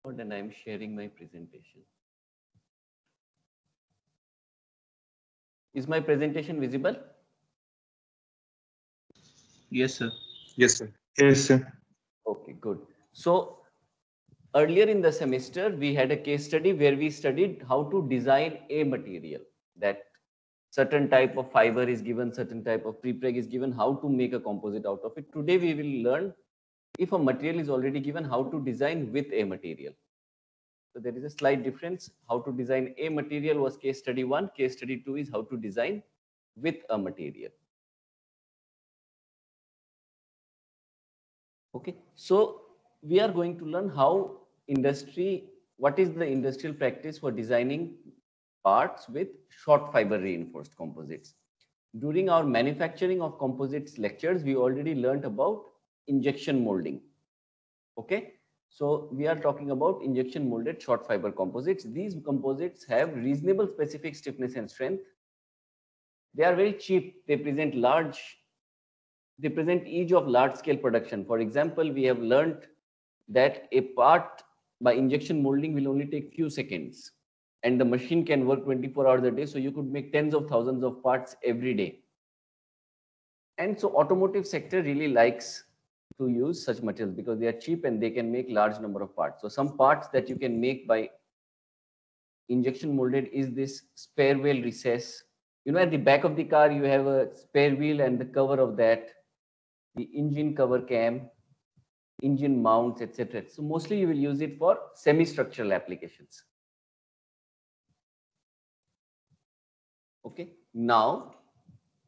And I'm sharing my presentation. Is my presentation visible? Yes, sir. Yes, sir. Yes, sir. Okay, good. So earlier in the semester, we had a case study where we studied how to design a material. That certain type of fiber is given, certain type of prepreg is given, how to make a composite out of it. Today we will learn if a material is already given, how to design with a material. So there is a slight difference. How to design a material was case study 1. Case study 2 is how to design with a material. Okay, so we are going to learn what is the industrial practice for designing parts with short fiber reinforced composites. During our manufacturing of composites lectures, we already learned about injection molding. Okay, so we are talking about injection molded short fiber composites. These composites have reasonable specific stiffness and strength. They are very cheap. They present ease of large scale production. For example, we have learned that a part by injection molding will only take few seconds and the machine can work 24 hours a day. So you could make tens of thousands of parts every day. And so automotive sector really likes to use such materials because they are cheap and they can make large number of parts. So some parts that you can make by injection molded is this spare wheel recess. You know, at the back of the car, you have a spare wheel and the cover of that, the engine cover cam, engine mounts, etc. So mostly you will use it for semi-structural applications. Okay. Now,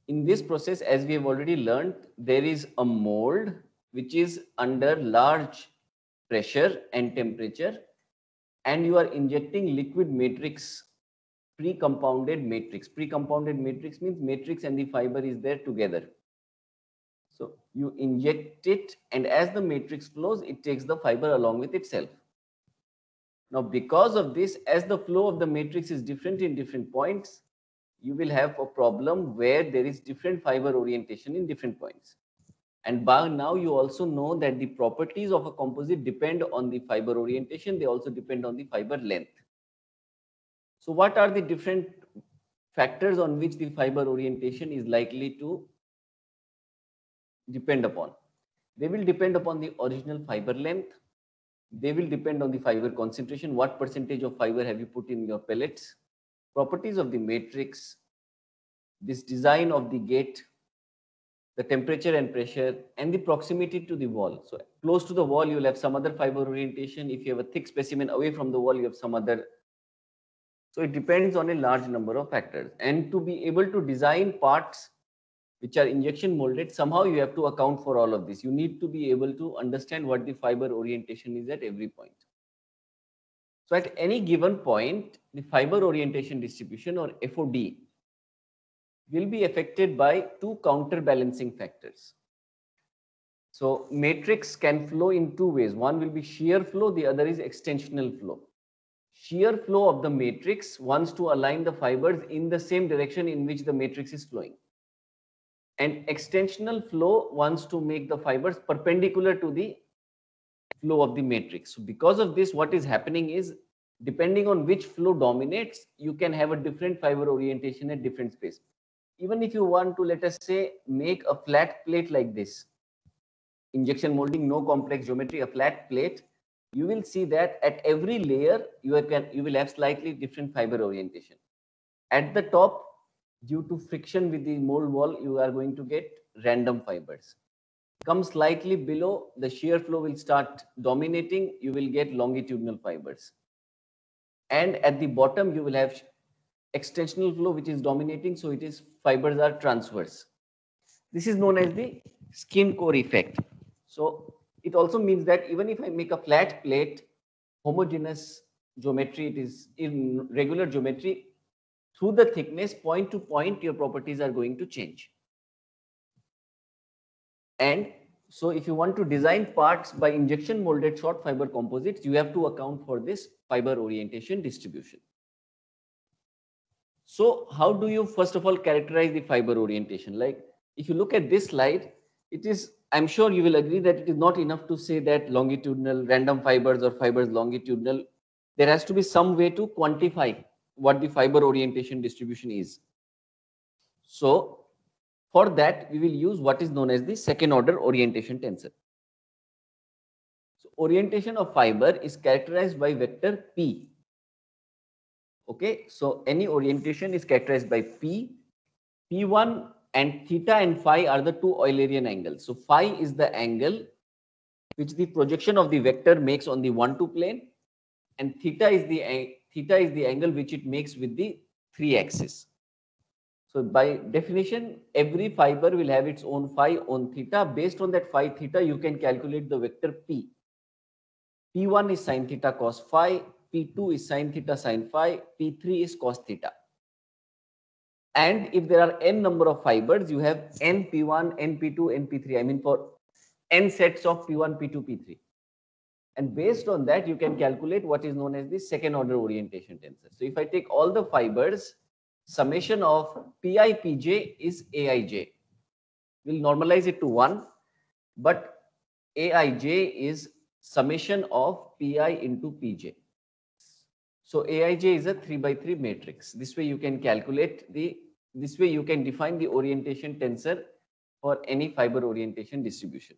in this process, as we have already learned, there is a mold which is under large pressure and temperature, and you are injecting liquid matrix, pre-compounded matrix. Pre-compounded matrix means matrix and the fiber is there together. So you inject it, and as the matrix flows, it takes the fiber along with itself. Now, because of this, as the flow of the matrix is different in different points, you will have a problem where there is different fiber orientation in different points. And by now, you also know that the properties of a composite depend on the fiber orientation. They also depend on the fiber length. So what are the different factors on which the fiber orientation is likely to depend upon? They will depend upon the original fiber length. They will depend on the fiber concentration. What percentage of fiber have you put in your pellets? Properties of the matrix, this design of the gate, the temperature and pressure, and the proximity to the wall. So close to the wall, you will have some other fiber orientation. If you have a thick specimen away from the wall, you have some other. So it depends on a large number of factors. And to be able to design parts which are injection molded, somehow you have to account for all of this. You need to be able to understand what the fiber orientation is at every point. So at any given point, the fiber orientation distribution, or FOD, will be affected by two counterbalancing factors. So matrix can flow in two ways. One will be shear flow, the other is extensional flow. Shear flow of the matrix wants to align the fibers in the same direction in which the matrix is flowing. And extensional flow wants to make the fibers perpendicular to the flow of the matrix. So because of this, what is happening is, depending on which flow dominates, you can have a different fiber orientation at different space. Even if you want to, let us say, make a flat plate like this, injection molding, no complex geometry, a flat plate, you will see that at every layer, you will have slightly different fiber orientation. At the top, due to friction with the mold wall, you are going to get random fibers. Come slightly below, the shear flow will start dominating, you will get longitudinal fibers. And at the bottom, you will have extensional flow, which is dominating, so it is fibers are transverse. This is known as the skin core effect. So it also means that even if I make a flat plate, homogeneous geometry, it is in regular geometry, through the thickness, point to point, your properties are going to change. And so if you want to design parts by injection molded short fiber composites, you have to account for this fiber orientation distribution. So how do you first of all characterize the fiber orientation? Like if you look at this slide, it is, I'm sure you will agree that it is not enough to say that longitudinal random fibers or fibers longitudinal. There has to be some way to quantify what the fiber orientation distribution is. So for that, we will use what is known as the second order orientation tensor. So orientation of fiber is characterized by vector P. Okay, so any orientation is characterized by P. P1 and theta and phi are the two Eulerian angles. So phi is the angle which the projection of the vector makes on the 1-2 plane, and theta is the angle which it makes with the 3 axis. So by definition, every fiber will have its own phi, own theta. Based on that phi theta, you can calculate the vector P. P1 is sine theta cos phi, P2 is sine theta sin phi, P3 is cos theta. And if there are n number of fibers, you have n P1, n P2, n P3. I mean for n sets of P1, P2, P3. And based on that, you can calculate what is known as the second order orientation tensor. So if I take all the fibers, summation of Pi Pj is Aij. We'll normalize it to 1, but Aij is summation of Pi into Pj. So Aij is a 3x3 matrix. This way you can this way you can define the orientation tensor for any fiber orientation distribution.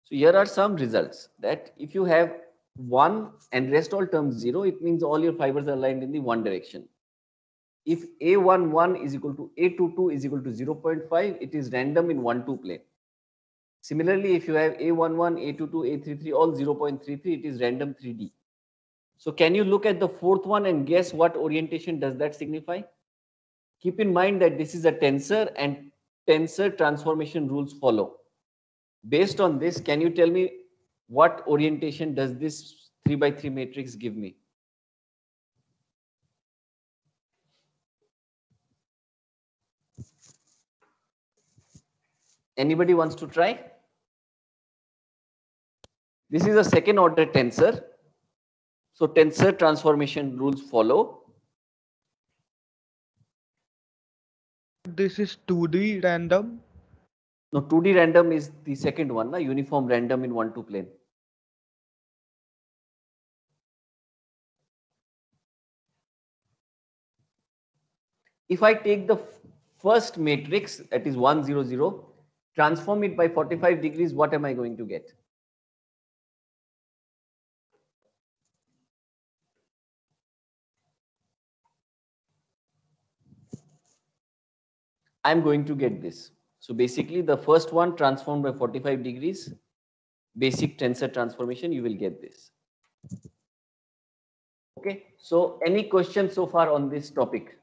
So here are some results that if you have 1 and rest all terms 0, it means all your fibers are aligned in the one direction. If A11 is equal to A22 is equal to 0.5, it is random in 1-2 plane. Similarly, if you have A11, A22, A33, all 0.33, it is random 3D. So can you look at the fourth one and guess what orientation does that signify? Keep in mind that this is a tensor and tensor transformation rules follow. Based on this, can you tell me what orientation does this 3x3 matrix give me? Anybody wants to try? This is a second order tensor. So tensor transformation rules follow. This is 2D random. No, 2D random is the second one, uniform random in 1-2 plane. If I take the first matrix, that is 1, 0, 0, transform it by 45 degrees, what am I going to get? I'm going to get this. So basically the first one transformed by 45 degrees, basic tensor transformation, you will get this. Okay, so any questions so far on this topic?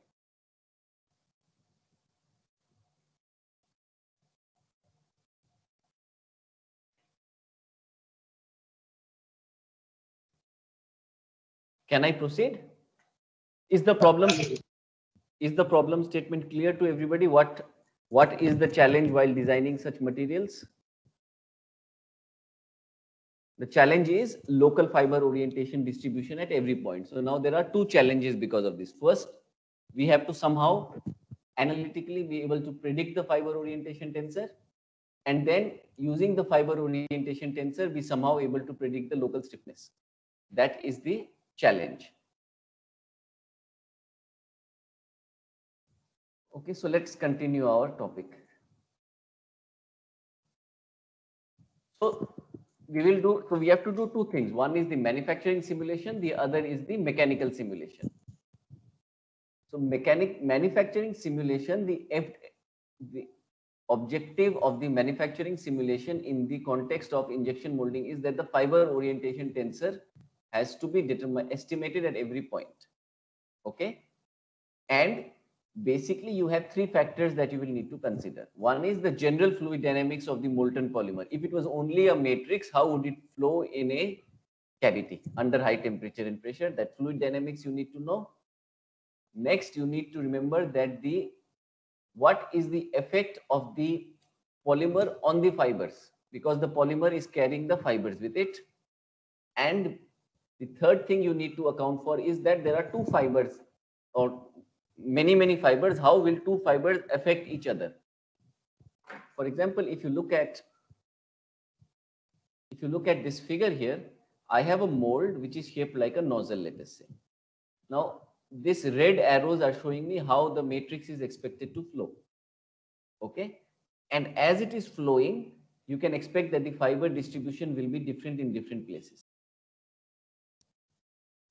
Can I proceed? Is the problem statement clear to everybody? What is the challenge while designing such materials? The challenge is local fiber orientation distribution at every point. So now there are two challenges because of this. First, we have to somehow analytically be able to predict the fiber orientation tensor. And then using the fiber orientation tensor, we somehow able to predict the local stiffness. That is the challenge. Okay, so let's continue our topic. So we have to do two things. One is the manufacturing simulation, the other is the mechanical simulation. So manufacturing simulation, the objective of the manufacturing simulation in the context of injection molding is that the fiber orientation tensor has to be estimated at every point. Okay, and basically you have three factors that you will need to consider. One is the general fluid dynamics of the molten polymer. If it was only a matrix, how would it flow in a cavity under high temperature and pressure? That fluid dynamics you need to know. Next, you need to remember that what is the effect of the polymer on the fibers, because the polymer is carrying the fibers with it. And the third thing you need to account for is that there are two fibers or many fibers. How will two fibers affect each other? For example, if you look at this figure here, I have a mold which is shaped like a nozzle, let us say. Now, these red arrows are showing me how the matrix is expected to flow. Okay. And as it is flowing, you can expect that the fiber distribution will be different in different places.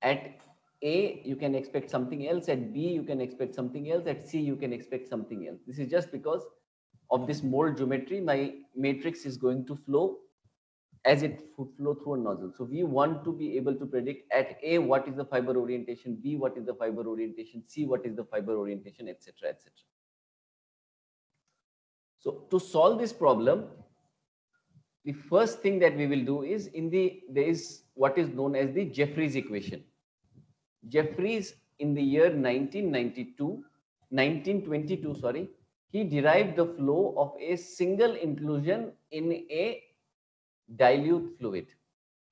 At A, you can expect something else. At B, you can expect something else. At C, you can expect something else. This is just because of this mold geometry. My matrix is going to flow as it would flow through a nozzle. So we want to be able to predict at A, what is the fiber orientation, B, what is the fiber orientation, C, what is the fiber orientation, etc., etc. So to solve this problem, the first thing that we will do is there is what is known as the Jeffreys equation. Jeffreys in the year 1922, sorry, he derived the flow of a single inclusion in a dilute fluid,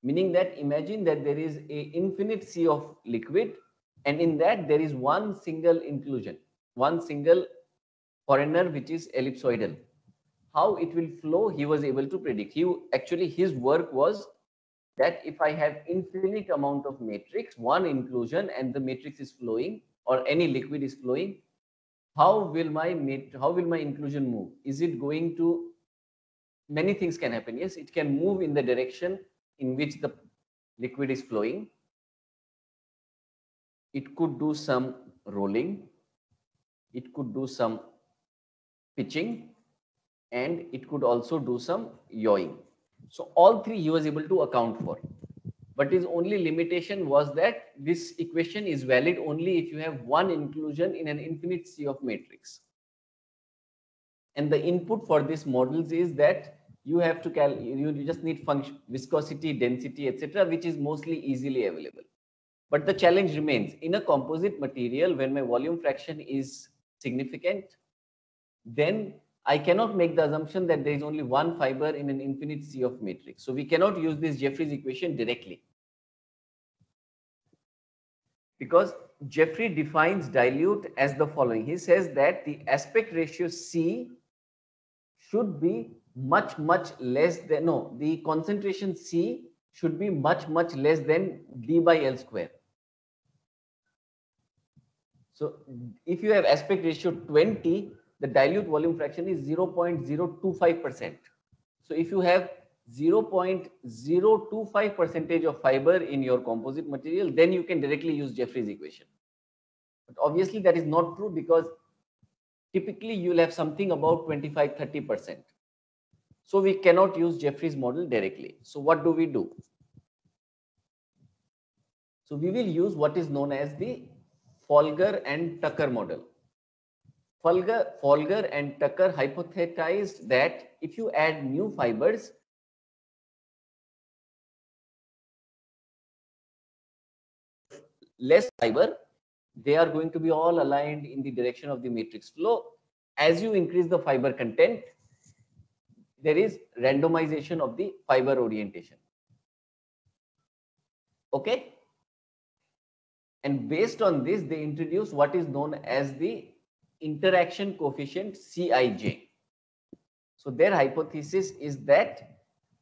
meaning that imagine that there is a infinite sea of liquid, and in that there is one single inclusion, one single foreigner which is ellipsoidal. How it will flow, he was able to predict. His work was that if I have infinite amount of matrix, one inclusion, and the matrix is flowing or any liquid is flowing, how will my inclusion move? Is it going to, many things can happen. Yes, it can move in the direction in which the liquid is flowing. It could do some rolling. It could do some pitching, and it could also do some yawing. So all three he was able to account for. But his only limitation was that this equation is valid only if you have one inclusion in an infinite sea of matrix. And the input for these models is that you have to you just need function, viscosity, density, etc., which is mostly easily available. But the challenge remains in a composite material. When my volume fraction is significant, then I cannot make the assumption that there is only one fiber in an infinite sea of matrix. So we cannot use this Jeffreys equation directly, because Jeffrey defines dilute as the following. He says that the aspect ratio C should be much less than, no, the concentration C should be much less than D by L square. So if you have aspect ratio 20, the dilute volume fraction is 0.025%. So if you have 0.025% of fiber in your composite material, then you can directly use Jeffreys equation. But obviously that is not true, because typically you will have something about 25-30%. So we cannot use Jeffreys model directly. So what do we do? So we will use what is known as the Folger and Tucker model. Folger and Tucker hypothesized that if you add new fibers, less fiber, they are going to be all aligned in the direction of the matrix flow. As you increase the fiber content, there is randomization of the fiber orientation. Okay. And based on this, they introduce what is known as the interaction coefficient Cij. So their hypothesis is that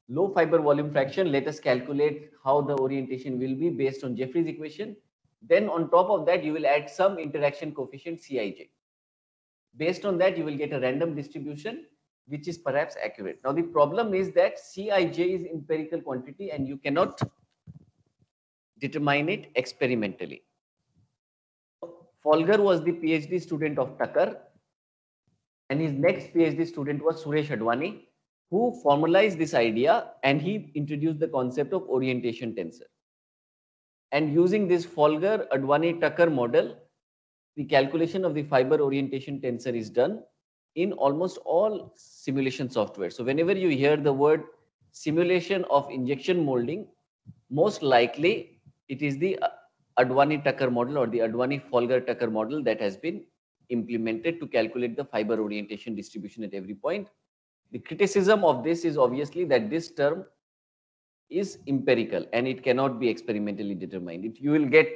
low fiber volume fraction, let us calculate how the orientation will be based on Jeffreys equation. Then on top of that, you will add some interaction coefficient Cij. Based on that, you will get a random distribution, which is perhaps accurate. Now the problem is that Cij is empirical quantity and you cannot determine it experimentally. Folger was the PhD student of Tucker, and his next PhD student was Suresh Advani, who formalized this idea, and he introduced the concept of orientation tensor. And using this Folger, Advani, Tucker model, the calculation of the fiber orientation tensor is done in almost all simulation software. So whenever you hear the word simulation of injection molding, most likely it is the Advani-Tucker model or the Advani-Folger-Tucker model that has been implemented to calculate the fiber orientation distribution at every point. The criticism of this is obviously that this term is empirical and it cannot be experimentally determined. You will get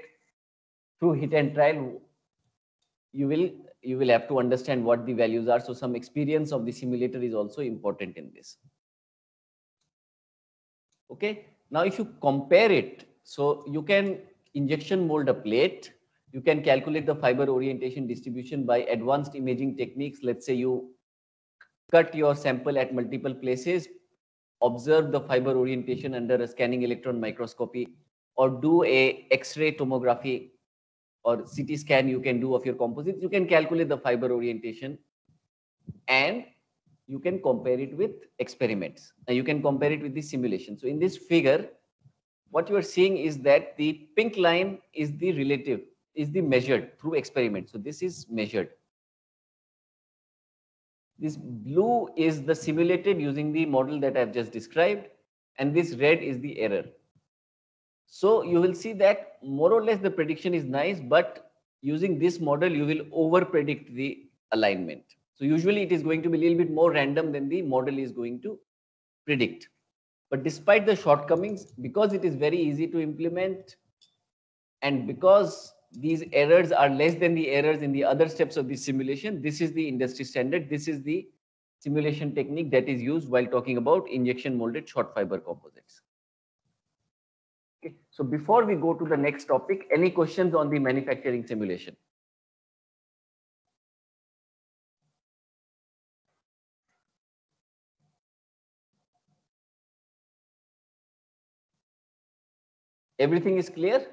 through hit and trial, you will have to understand what the values are. So some experience of the simulator is also important in this. Okay, now if you compare it, so you can injection mold a plate, you can calculate the fiber orientation distribution by advanced imaging techniques. Let's say you cut your sample at multiple places, observe the fiber orientation under a scanning electron microscopy, or do a X-ray tomography or CT scan you can do of your composites. You can calculate the fiber orientation and you can compare it with experiments. You can compare it with the simulation. So in this figure, what you are seeing is that the pink line is the relative, is the measured through experiment. So this is measured. This blue is the simulated using the model that I've just described, and this red is the error. So you will see that more or less the prediction is nice, but using this model, you will over predict the alignment. So usually it is going to be a little bit more random than the model is going to predict. But despite the shortcomings, because it is very easy to implement, and because these errors are less than the errors in the other steps of the simulation, this is the industry standard. This is the simulation technique that is used while talking about injection molded short fiber composites. Okay. So before we go to the next topic, any questions on the manufacturing simulation? Everything is clear?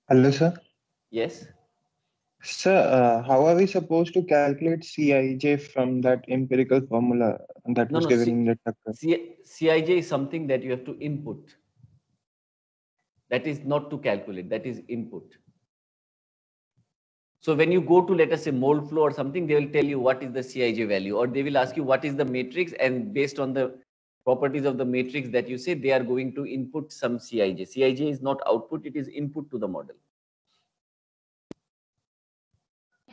Hello, sir. Yes. Sir, how are we supposed to calculate Cij from that empirical formula that was given in the chapter? Cij is something that you have to input. That is not to calculate, that is input. So when you go to, let us say, mold flow or something, they will tell you what is the Cij value, or they will ask you what is the matrix, and based on the properties of the matrix that you say, they are going to input some Cij. Cij is not output, it is input to the model.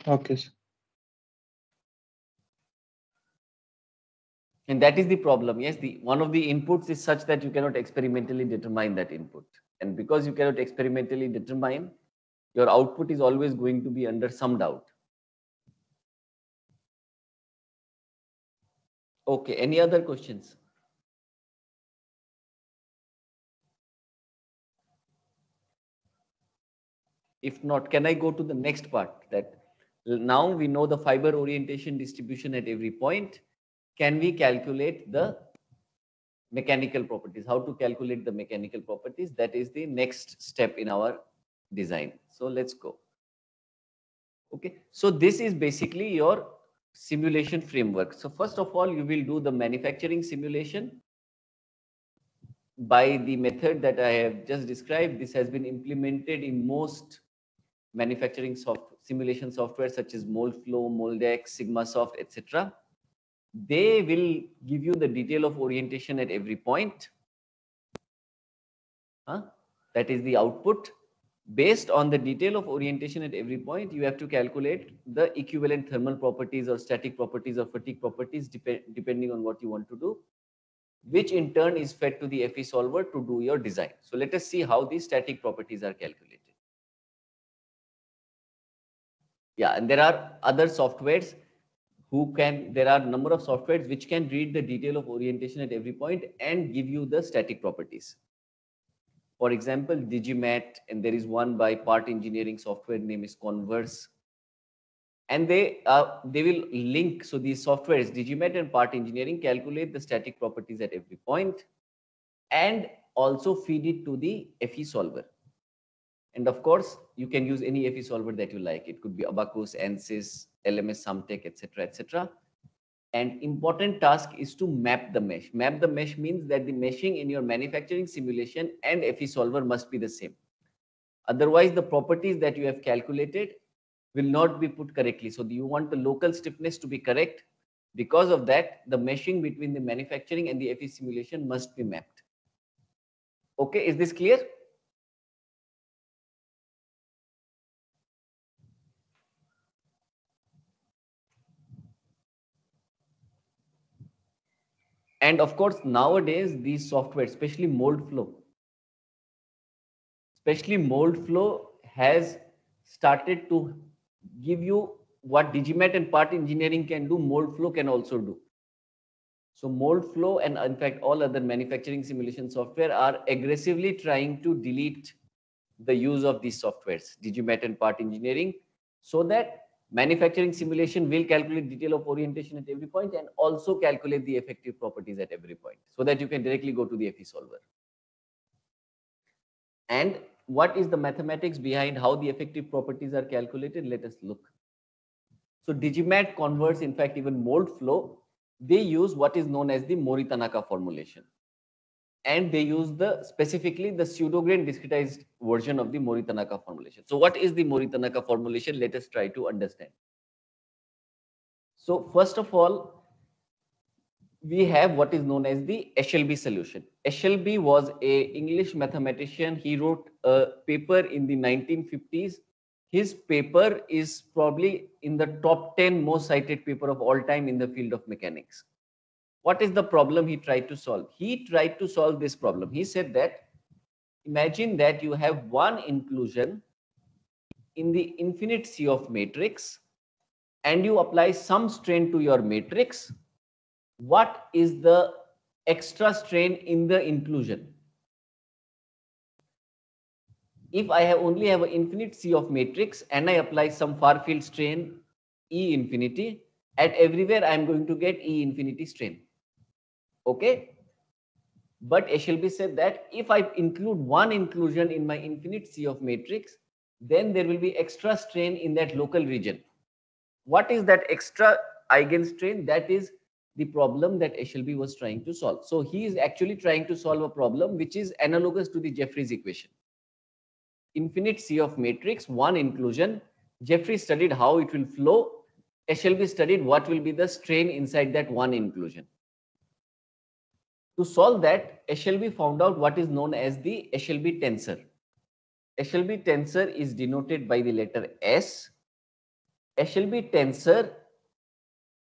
Okay, sir. And that is the problem. Yes, one of the inputs is such that you cannot experimentally determine that input. And because you cannot experimentally determine, your output is always going to be under some doubt. Okay, any other questions? If not, can I go to the next part? That now we know the fiber orientation distribution at every point. Can we calculate the mechanical properties? How to calculate the mechanical properties? That is the next step in our design. So let's go. Okay, so this is basically your simulation framework. So first of all, you will do the manufacturing simulation by the method that I have just described. This has been implemented in most manufacturing simulation software such as Moldflow, Moldex, Sigmasoft, etc. They will give you the detail of orientation at every point. That is the output. Based on the detail of orientation at every point, you have to calculate the equivalent thermal properties or static properties or fatigue properties depending on what you want to do, which in turn is fed to the FE solver to do your design. So let us see how these static properties are calculated. Yeah, and there are other softwares there are a number of softwares which can read the detail of orientation at every point and give you the static properties. For example, Digimat, and there is one by Part Engineering software name is Converse. And they will link, so these softwares, Digimat and Part Engineering, calculate the static properties at every point and also feed it to the FE solver. And of course, you can use any FE solver that you like. It could be Abacus, ANSYS, LMS, Sumtech, etc., etc. And important task is to map the mesh. Map the mesh means that the meshing in your manufacturing simulation and FE solver must be the same. Otherwise, the properties that you have calculated will not be put correctly. So you want the local stiffness to be correct. Because of that, the meshing between the manufacturing and the FE simulation must be mapped. Okay, is this clear? And of course, nowadays, these software, especially Moldflow, especially mold flow, has started to give you what Digimat and part engineering can do, mold flow can also do. So mold flow and in fact all other manufacturing simulation software are aggressively trying to delete the use of these softwares, Digimat and part engineering, so that manufacturing simulation will calculate detail of orientation at every point and also calculate the effective properties at every point, so that you can directly go to the FE solver. And what is the mathematics behind how the effective properties are calculated? Let us look. So Digimat converts, in fact, even mold flow. They use what is known as the Mori-Tanaka formulation. And they use specifically the pseudo-grain discretized version of the Mori-Tanaka formulation. So what is the Mori-Tanaka formulation? Let us try to understand. So first of all, we have what is known as the Eshelby solution. Eshelby was an English mathematician. He wrote a paper in the 1950s. His paper is probably in the top 10 most cited paper of all time in the field of mechanics. What is the problem he tried to solve? He tried to solve this problem. He said that imagine that you have one inclusion in the infinite sea of matrix and you apply some strain to your matrix. What is the extra strain in the inclusion? If I only have an infinite sea of matrix and I apply some far field strain E infinity, at everywhere I am going to get E infinity strain. Okay? But Eshelby said that if I include one inclusion in my infinite sea of matrix, then there will be extra strain in that local region. What is that extra eigenstrain? That is the problem that Eshelby was trying to solve. So he is actually trying to solve a problem which is analogous to the Jeffreys equation. Infinite sea of matrix, one inclusion. Jeffrey studied how it will flow. Eshelby studied what will be the strain inside that one inclusion. To solve that, Eshelby found out what is known as the Eshelby tensor. Eshelby tensor is denoted by the letter S. Eshelby tensor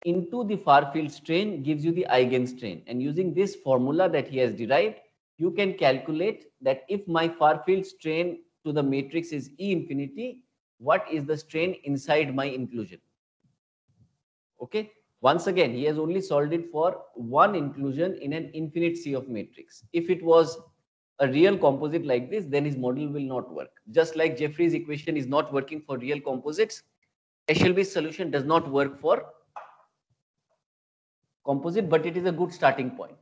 into the far field strain gives you the eigenstrain. And using this formula that he has derived, you can calculate that if my far field strain to the matrix is E infinity, what is the strain inside my inclusion? Okay. Once again, he has only solved it for one inclusion in an infinite sea of matrix. If it was a real composite like this, then his model will not work. Just like Jeffrey's equation is not working for real composites, Eshelby's solution does not work for composite, but it is a good starting point.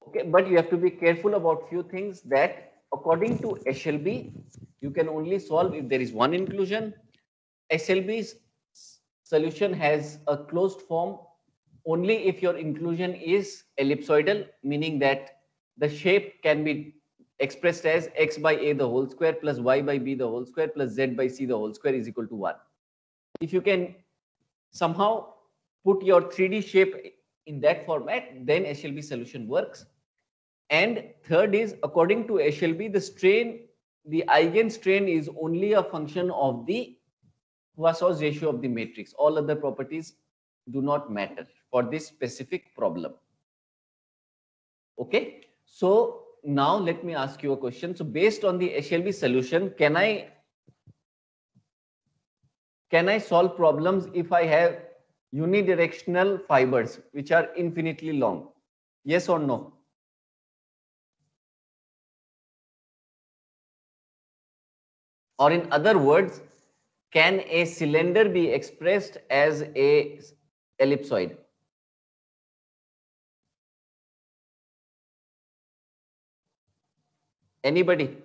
Okay, but you have to be careful about few things that according to Eshelby, you can only solve if there is one inclusion. Eshelby's solution has a closed form only if your inclusion is ellipsoidal, meaning that the shape can be expressed as x by a the whole square plus y by b the whole square plus z by c the whole square is equal to 1. If you can somehow put your 3D shape in that format, then Eshelby solution works. And third is, according to Eshelby, the strain, the eigenstrain is only a function of the Poisson's ratio of the matrix. All other properties do not matter for this specific problem. Okay. So now let me ask you a question. So based on the Eshelby solution, can I solve problems if I have unidirectional fibers which are infinitely long? Yes or no? Or in other words, can a cylinder be expressed as a ellipsoid? Anybody?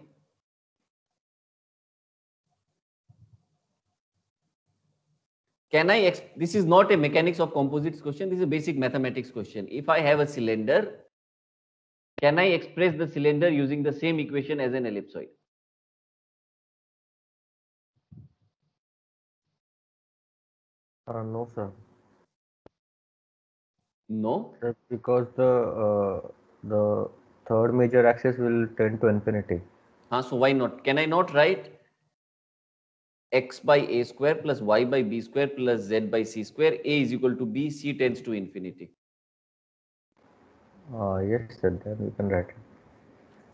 This is not a mechanics of composites question. This is a basic mathematics question. If I have a cylinder, can I express the cylinder using the same equation as an ellipsoid? No, sir. No. Because the third major axis will tend to infinity. So why not? Can I not write x by a square plus y by b square plus z by c square? A is equal to b, c tends to infinity. Yes, sir. Then we can write it.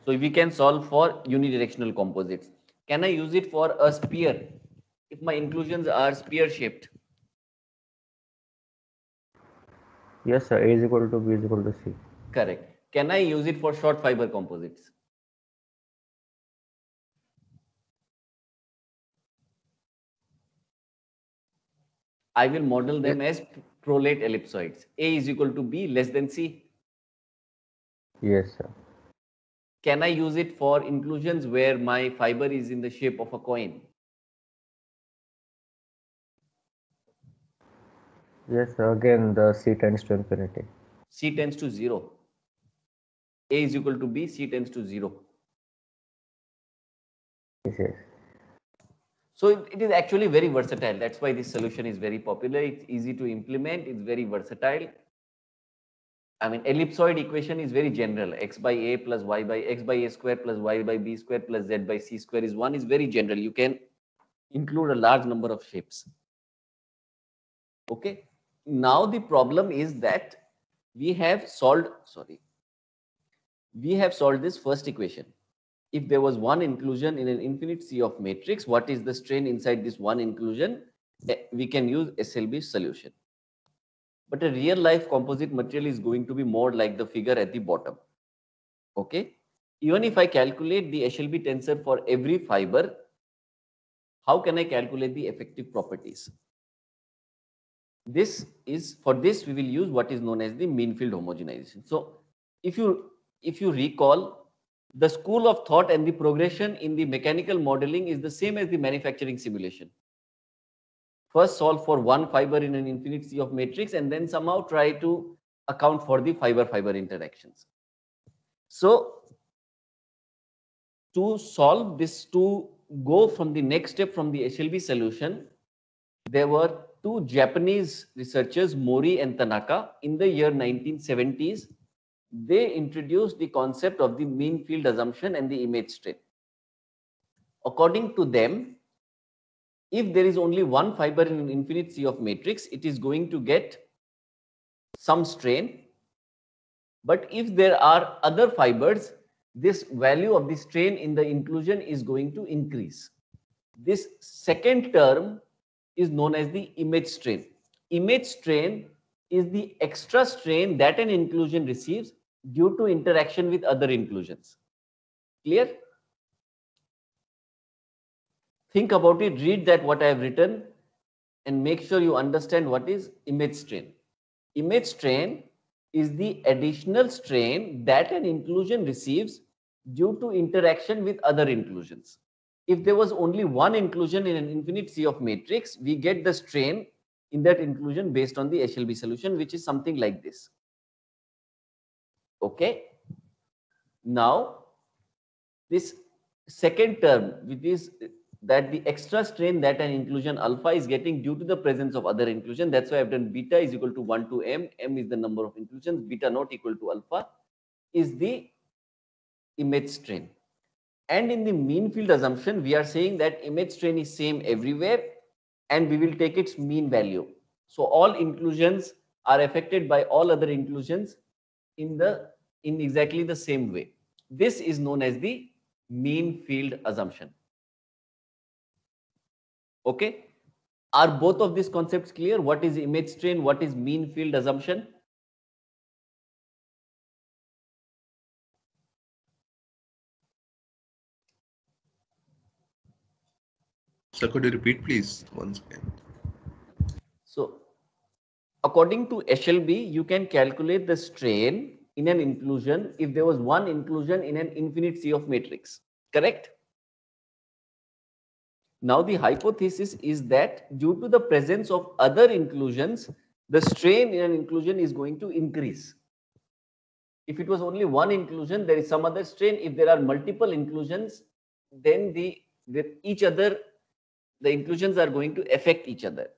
So we can solve for unidirectional composites. Can I use it for a sphere if my inclusions are sphere shaped? Yes, sir. A is equal to B is equal to C. Correct. Can I use it for short fiber composites? I will model them as prolate ellipsoids. A is equal to B less than C. Yes, sir. Can I use it for inclusions where my fiber is in the shape of a coin? Yes, sir. Again, the C tends to infinity. C tends to 0. A is equal to B, C tends to 0. Yes, yes. So it is actually very versatile. That's why this solution is very popular. It's easy to implement. It's very versatile. I mean, ellipsoid equation is very general. X by A plus Y by X by A square plus Y by B square plus Z by C square is 1 is very general. You can include a large number of shapes. Okay. Now the problem is that we have solved this first equation. If there was one inclusion in an infinite sea of matrix, what is the strain inside this one inclusion? We can use SLB solution. But a real life composite material is going to be more like the figure at the bottom. Okay. Even if I calculate the SLB tensor for every fiber, how can I calculate the effective properties? For this we will use what is known as the mean field homogenization. So if you recall, the school of thought and the progression in the mechanical modeling is the same as the manufacturing simulation. First solve for one fiber in an infinite sea of matrix and then somehow try to account for the fiber-fiber interactions. So to solve this, to go from the next step from the SLB solution, there were two Japanese researchers, Mori and Tanaka, in the year 1970s. They introduced the concept of the mean field assumption and the image strain. According to them, if there is only one fiber in an infinite sea of matrix, it is going to get some strain. But if there are other fibers, this value of the strain in the inclusion is going to increase. This second term is known as the image strain. Image strain is the extra strain that an inclusion receives due to interaction with other inclusions. Clear? Think about it, read that what I have written and make sure you understand what is image strain. Image strain is the additional strain that an inclusion receives due to interaction with other inclusions. If there was only one inclusion in an infinite sea of matrix, we get the strain in that inclusion based on the SLB solution, which is something like this. Okay. Now, this second term, which is that the extra strain that an inclusion alpha is getting due to the presence of other inclusion. That's why I've done beta is equal to 1 to m. M is the number of inclusions. Beta not equal to alpha is the image strain. And in the mean field assumption, we are saying that image strain is same everywhere and we will take its mean value. So all inclusions are affected by all other inclusions in exactly the same way. This is known as the mean field assumption. Okay. Are both of these concepts clear? What is image strain? What is mean field assumption? So could you repeat, please, once again? So, according to SLB, you can calculate the strain in an inclusion if there was one inclusion in an infinite sea of matrix. Correct? Now, the hypothesis is that due to the presence of other inclusions, the strain in an inclusion is going to increase. If it was only one inclusion, there is some other strain. If there are multiple inclusions, then the inclusions are going to affect each other.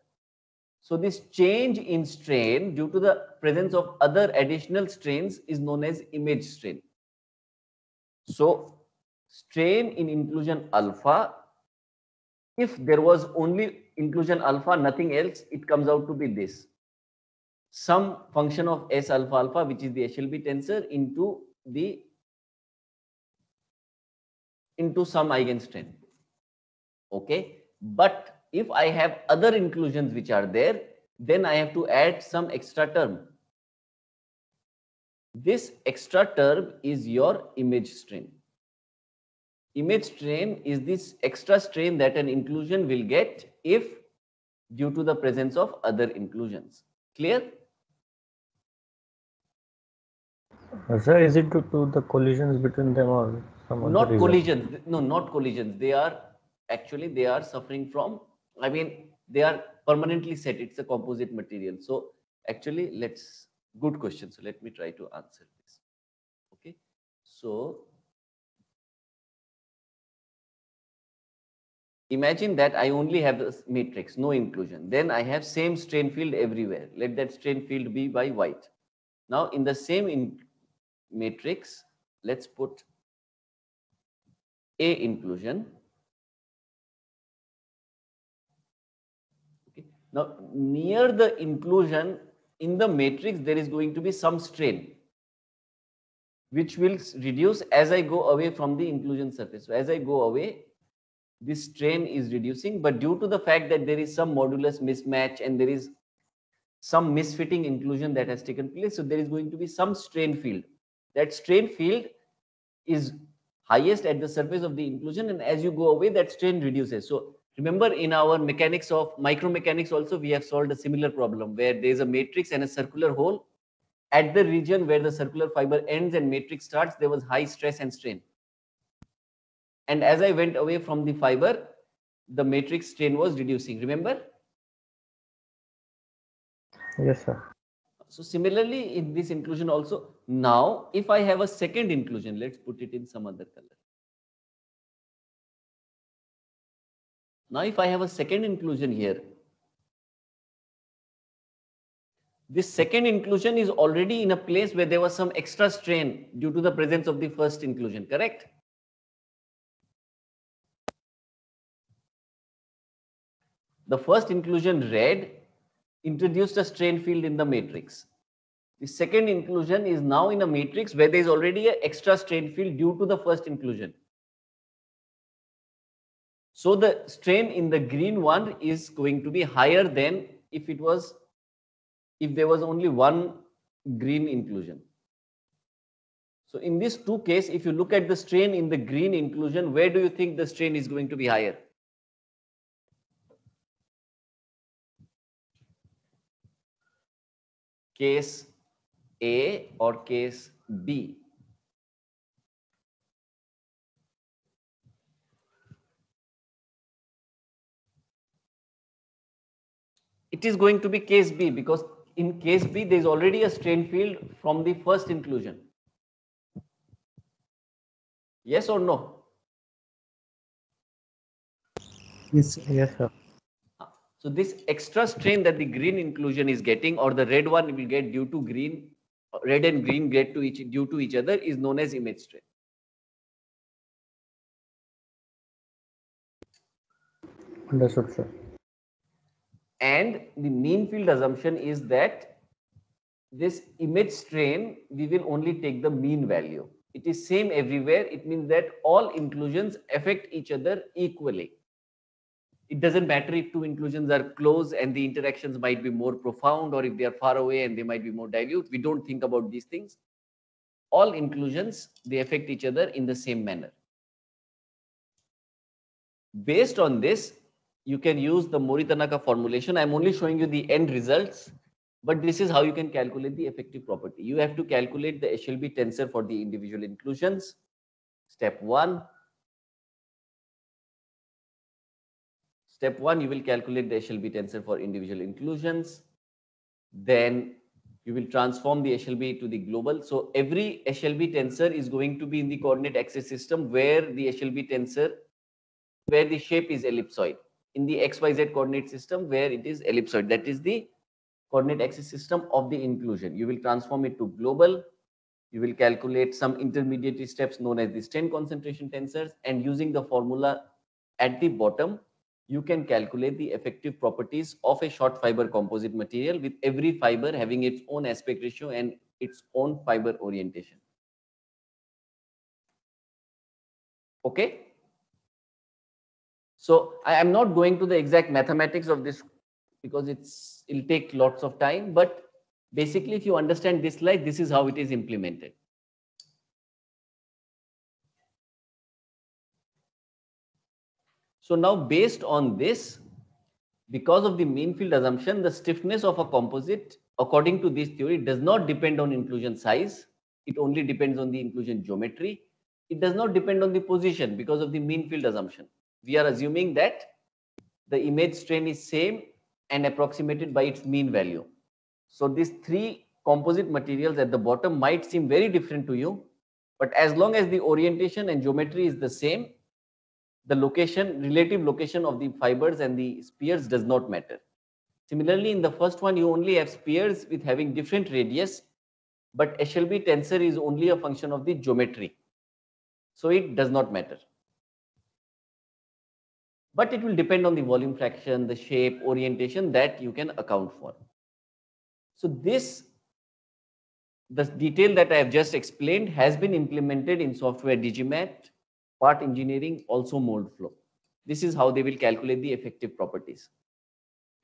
So this change in strain due to the presence of other additional strains is known as image strain. So strain in inclusion alpha, if there was only inclusion alpha, nothing else, it comes out to be this. Some function of S alpha alpha, which is the SLB tensor, into the into some eigenstrength. Okay, but if I have other inclusions which are there, then I have to add some extra term. This extra term is your image strain. Image strain is this extra strain that an inclusion will get if due to the presence of other inclusions. Clear? Sir, is it due to the collisions between them or some other Not reason? collisions. No, not collisions. They are actually, they are suffering from, I mean, they are permanently set. It's a composite material. So actually, good question. So let me try to answer this. Okay. So imagine that I only have this matrix, no inclusion. Then I have same strain field everywhere. Let that strain field be by white. Now in the same matrix, let's put A inclusion. Okay. Now near the inclusion in the matrix, there is going to be some strain which will reduce as I go away from the inclusion surface. So as I go away, this strain is reducing, but due to the fact that there is some modulus mismatch and there is some misfitting inclusion that has taken place, so there is going to be some strain field. That strain field is highest at the surface of the inclusion, and as you go away, that strain reduces. So remember, in our mechanics of micromechanics also, we have solved a similar problem where there is a matrix and a circular hole. At the region where the circular fiber ends and matrix starts, there was high stress and strain. And as I went away from the fiber, the matrix strain was reducing. Remember? Yes, sir. So similarly, in this inclusion also, now if I have a second inclusion, let's put it in some other color. Now if I have a second inclusion here, this second inclusion is already in a place where there was some extra strain due to the presence of the first inclusion, correct? The first inclusion, red, introduced a strain field in the matrix. The second inclusion is now in a matrix where there is already an extra strain field due to the first inclusion. So the strain in the green one is going to be higher than if there was only one green inclusion. So in these two cases, if you look at the strain in the green inclusion, where do you think the strain is going to be higher? Case A or case B? It is going to be case B, because in case B, there is already a strain field from the first inclusion. Yes or no? Yes, sir. Yes, sir. So this extra strain that the green inclusion is getting, or the red one will get due to green, red and green get to due to each other, is known as image strain. Understood, sir. And the mean field assumption is that this image strain, we will only take the mean value. It is same everywhere. It means that all inclusions affect each other equally. It doesn't matter if two inclusions are close and the interactions might be more profound, or if they are far away and they might be more dilute. We don't think about these things. All inclusions, they affect each other in the same manner. Based on this, you can use the Mori-Tanaka formulation. I'm only showing you the end results, but this is how you can calculate the effective property. You have to calculate the Eshelby tensor for the individual inclusions. Step 1. Step 1, you will calculate the Eshelby tensor for individual inclusions. Then you will transform the Eshelby to the global. So every Eshelby tensor is going to be in the coordinate axis system where the Eshelby tensor, where the shape is ellipsoid. In the XYZ coordinate system where it is ellipsoid. That is the coordinate axis system of the inclusion. You will transform it to global. You will calculate some intermediate steps known as the strain concentration tensors, and using the formula at the bottom, you can calculate the effective properties of a short fiber composite material with every fiber having its own aspect ratio and its own fiber orientation. Okay? So I am not going to the exact mathematics of this because it'll take lots of time, but basically if you understand this slide, this is how it is implemented. So now based on this, because of the mean field assumption, the stiffness of a composite, according to this theory, does not depend on inclusion size. It only depends on the inclusion geometry. It does not depend on the position because of the mean field assumption. We are assuming that the image strain is same and approximated by its mean value. So these three composite materials at the bottom might seem very different to you, but as long as the orientation and geometry is the same, the location, relative location of the fibers and the spheres does not matter. Similarly, in the first one, you only have spheres with having different radius, but Eshelby tensor is only a function of the geometry. So it does not matter. But it will depend on the volume fraction, the shape, orientation that you can account for. So the detail that I have just explained has been implemented in software Digimat, part engineering, also Moldflow. This is how they will calculate the effective properties.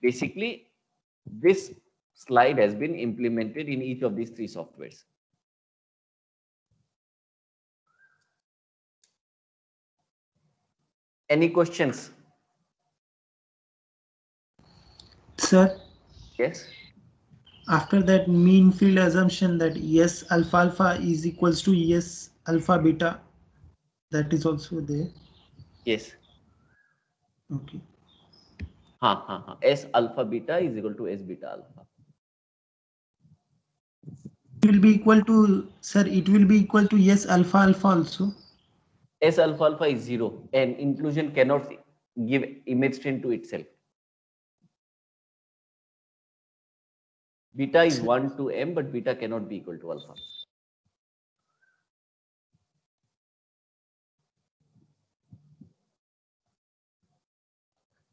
Basically, this slide has been implemented in each of these three softwares. Any questions? Sir, Yes. after that mean field assumption that S alpha alpha is equals to S alpha beta, that is also there. Yes. Okay. S alpha beta is equal to S beta alpha. It will be equal to, sir, it will be equal to S alpha alpha also. S alpha alpha is 0 and inclusion cannot give image strain to itself. Beta is 1 to M, but beta cannot be equal to alpha.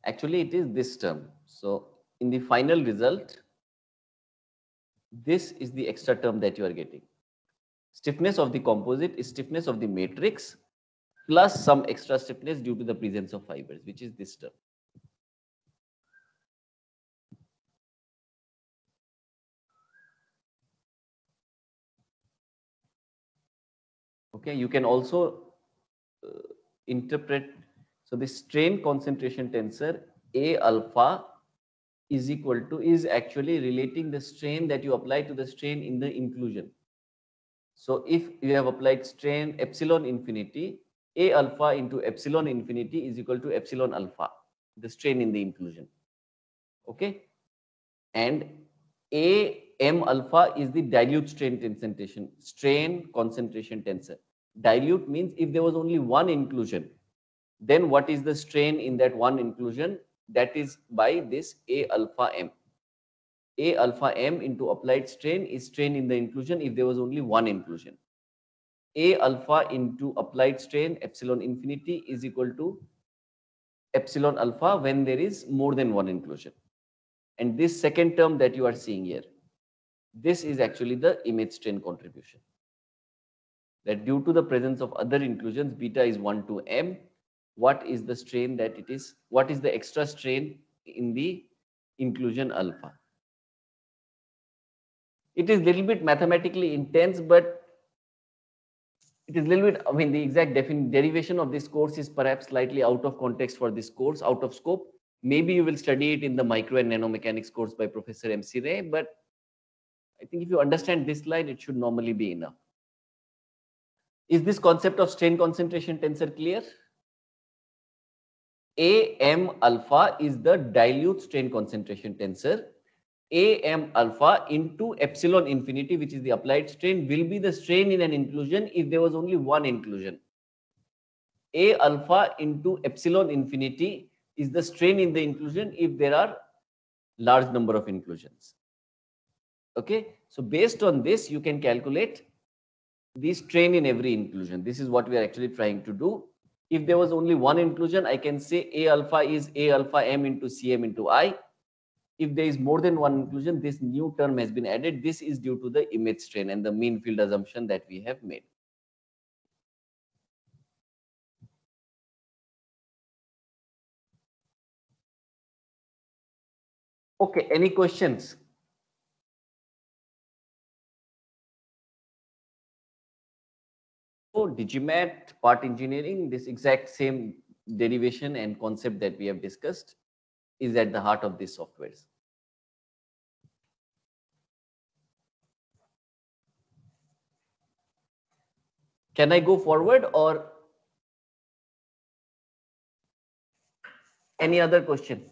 Actually, it is this term. So in the final result, this is the extra term that you are getting. Stiffness of the composite is stiffness of the matrix plus some extra stiffness due to the presence of fibers, which is this term. Okay, you can also interpret, so the strain concentration tensor A alpha is actually relating the strain that you apply to the strain in the inclusion. So if you have applied strain epsilon infinity, A alpha into epsilon infinity is equal to epsilon alpha, the strain in the inclusion. Okay, and A m alpha is the dilute strain concentration tensor. Dilute means if there was only one inclusion, then what is the strain in that one inclusion? That is by this A alpha m. A alpha m into applied strain is strain in the inclusion if there was only one inclusion. A alpha into applied strain epsilon infinity is equal to epsilon alpha when there is more than one inclusion. And this second term that you are seeing here, this is actually the image strain contribution. That due to the presence of other inclusions, beta is 1 to m. What is the strain that it is? What is the extra strain in the inclusion alpha? It is a little bit mathematically intense, but it is a little bit, I mean, the exact derivation of this course is perhaps slightly out of context for this course, out of scope. Maybe you will study it in the micro and nanomechanics course by Professor MC Ray, but I think if you understand this slide, it should normally be enough. Is this concept of strain concentration tensor clear? AM alpha is the dilute strain concentration tensor. AM alpha into epsilon infinity, which is the applied strain, will be the strain in an inclusion if there was only one inclusion. A alpha into epsilon infinity is the strain in the inclusion if there are large number of inclusions. Okay, so based on this, you can calculate the strain in every inclusion. This is what we are actually trying to do. If there was only one inclusion, I can say A alpha is A alpha m into Cm into I. If there is more than one inclusion, this new term has been added. This is due to the image strain and the mean field assumption that we have made. Okay, any questions? So Digimat, part engineering, this exact same derivation and concept that we have discussed is at the heart of these softwares. Can I go forward or any other question?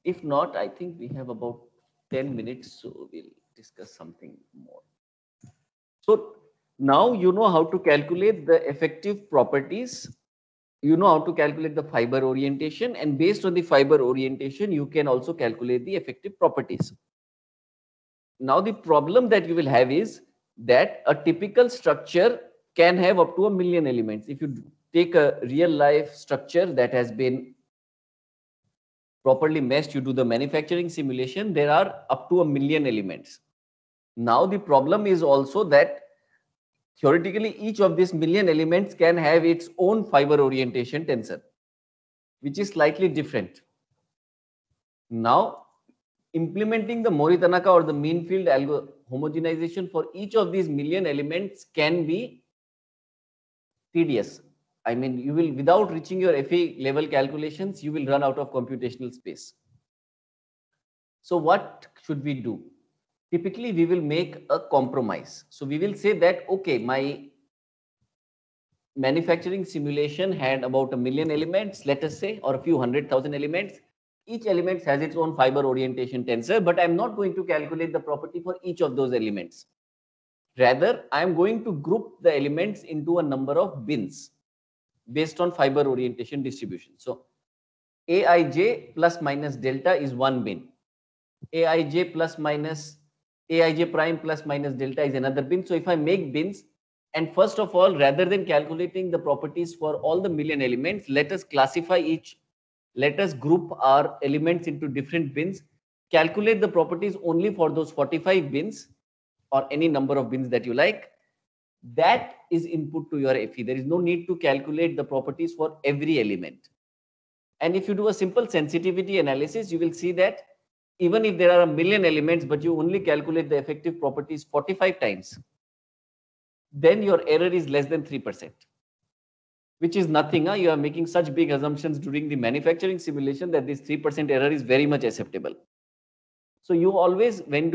If not, I think we have about 10 minutes, so we'll discuss something more. So now you know how to calculate the effective properties. You know how to calculate the fiber orientation, and based on the fiber orientation, you can also calculate the effective properties. Now the problem that you will have is that a typical structure can have up to 1 million elements. If you take a real life structure that has been properly meshed, you do the manufacturing simulation, there are up to 1 million elements. Now the problem is also that theoretically each of these million elements can have its own fiber orientation tensor, which is slightly different. Now implementing the Mori-Tanaka or the mean field homogenization for each of these million elements can be tedious. I mean, you will, without reaching your FE level calculations, you will run out of computational space. So what should we do? Typically, we will make a compromise. So we will say that, okay, my manufacturing simulation had about 1 million elements, let us say, or a few 100,000 elements. Each element has its own fiber orientation tensor, but I'm not going to calculate the property for each of those elements. Rather, I'm going to group the elements into a number of bins based on fiber orientation distribution. So Aij plus minus delta is one bin. Aij plus minus Aij prime plus minus delta is another bin. So if I make bins, and first of all, rather than calculating the properties for all the million elements, let us classify each. Let us group our elements into different bins, calculate the properties only for those 45 bins or any number of bins that you like. That is input to your FE. There is no need to calculate the properties for every element. And if you do a simple sensitivity analysis, you will see that even if there are 1 million elements, but you only calculate the effective properties 45 times, then your error is less than 3%. Which is nothing. You are making such big assumptions during the manufacturing simulation that this 3% error is very much acceptable. So you always, when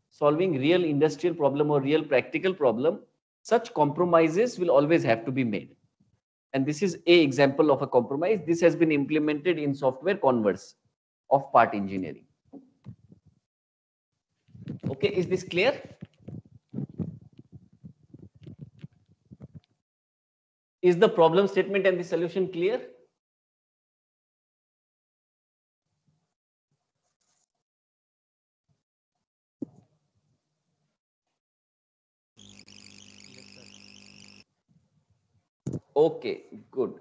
solving real industrial problem or real practical problem, such compromises will always have to be made. And this is an example of a compromise. This has been implemented in software Converse of part engineering. Okay, is this clear? Is the problem statement and the solution clear? Okay, good.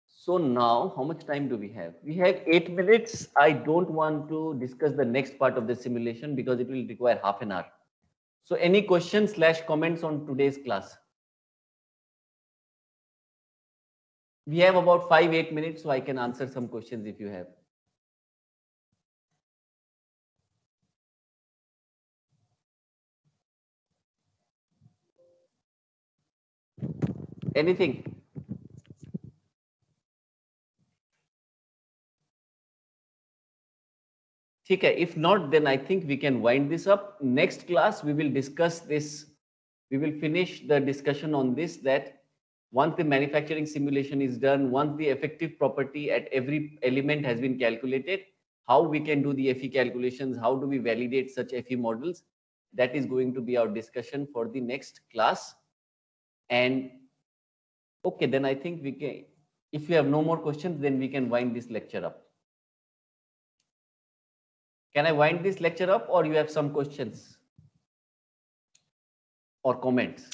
So now, how much time do we have? We have 8 minutes. I don't want to discuss the next part of the simulation because it will require half an hour. So any questions / comments on today's class? We have about 5-8 minutes, so I can answer some questions if you have. Anything? Okay, if not, then I think we can wind this up. Next class, we will discuss this. We will finish the discussion on this, that once the manufacturing simulation is done, once the effective property at every element has been calculated, how we can do the FE calculations, how do we validate such FE models. That is going to be our discussion for the next class. And okay, then I think we can, if you have no more questions, then we can wind this lecture up. Can I wind this lecture up, or you have some questions or comments?